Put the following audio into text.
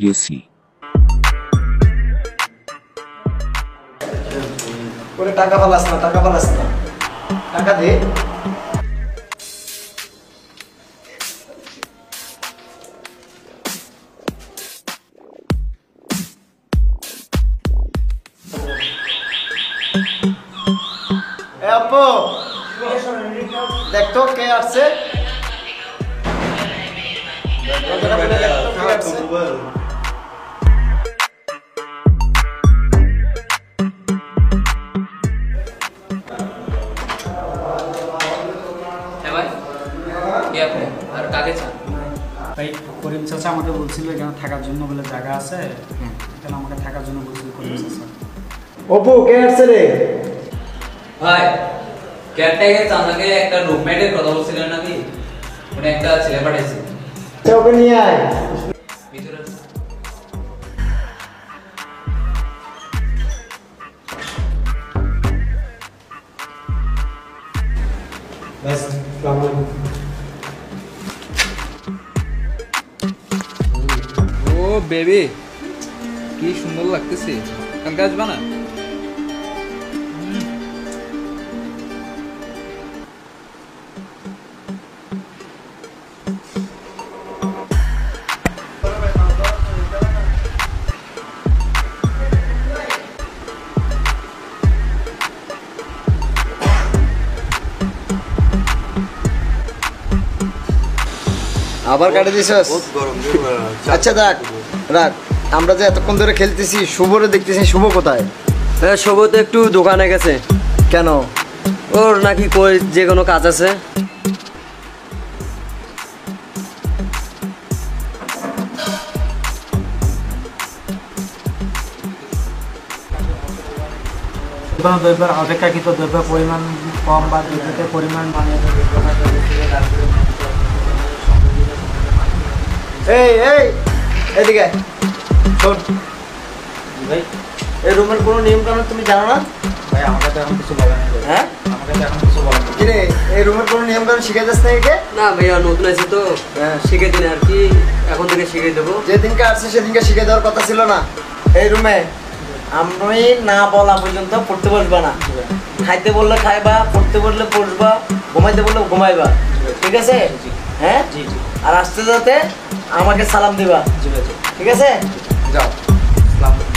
Jesse. ওরে টাকা পালাস না টাকা দে। এ আপু দেখ তো কে আসছে। ভাই করিম চাচা আমাকে বলছিল এখানে থাকার জন্য বলে জায়গা আছে, এখানে আমাকে থাকার জন্য বলছিল করিম চাচা। অপু কে আসছে রে? ভাই কেয়ারটেকার চাচাকে একটা রুমমেটের কথা বলছিলেন নাকি? উনি একটা ছেলে পাঠিয়েছে। ওকে নিয়ে আয়। ভিতরে বাস আসসালামু আলাইকুম। ও বেবি কি সুন্দর লাগতেছে, কালকে আসবা না? আবার কাটে দিছস? আচ্ছা রাখ রাখ, আমরা যে এতক্ষণ ধরে খেলতেছি শুভরে দেখতেছি, শুভ কোথায়? শুভ তো একটু দোকানে গেছে। কেন? ওর নাকি কই যে কোনো কাজ আছে। দ্রব্যের অপেক্ষাকৃত দ্রব্যের পরিমাণ কম বা দ্রব্যের পরিমাণ এই এই এদিকে শোন ভাই এই রুমের কোনো নিয়ম কানুন তুমি জানো না? ভাই আমাকে তো এখন কিছু বলা নেই। হ্যাঁ আমাকে তো এখন কিছু বলা নেই। কিরে এই রুমের কোনো নিয়ম কানুন শিখে যাস না একে? না ভাইয়া নতুন আছে তো, শিখে দিন আর কি, এখন থেকে শিখে দেবো। যেদিনকে আসছে সেদিনকে শিখে দেওয়ার কথা ছিল না? এই রুমে আমি না বলা পর্যন্ত পড়তে বসবা না। খাইতে বললে খাইবা, পড়তে বললে পড়বা, ঘুমাইতে বললে ঘুমাইবা, ঠিক আছে? হ্যাঁ জি জি আর আসতে যাতে আমাকে সালাম দিবা, জি ভাই, ঠিক আছে? যাও। আসসালামু আলাইকুম।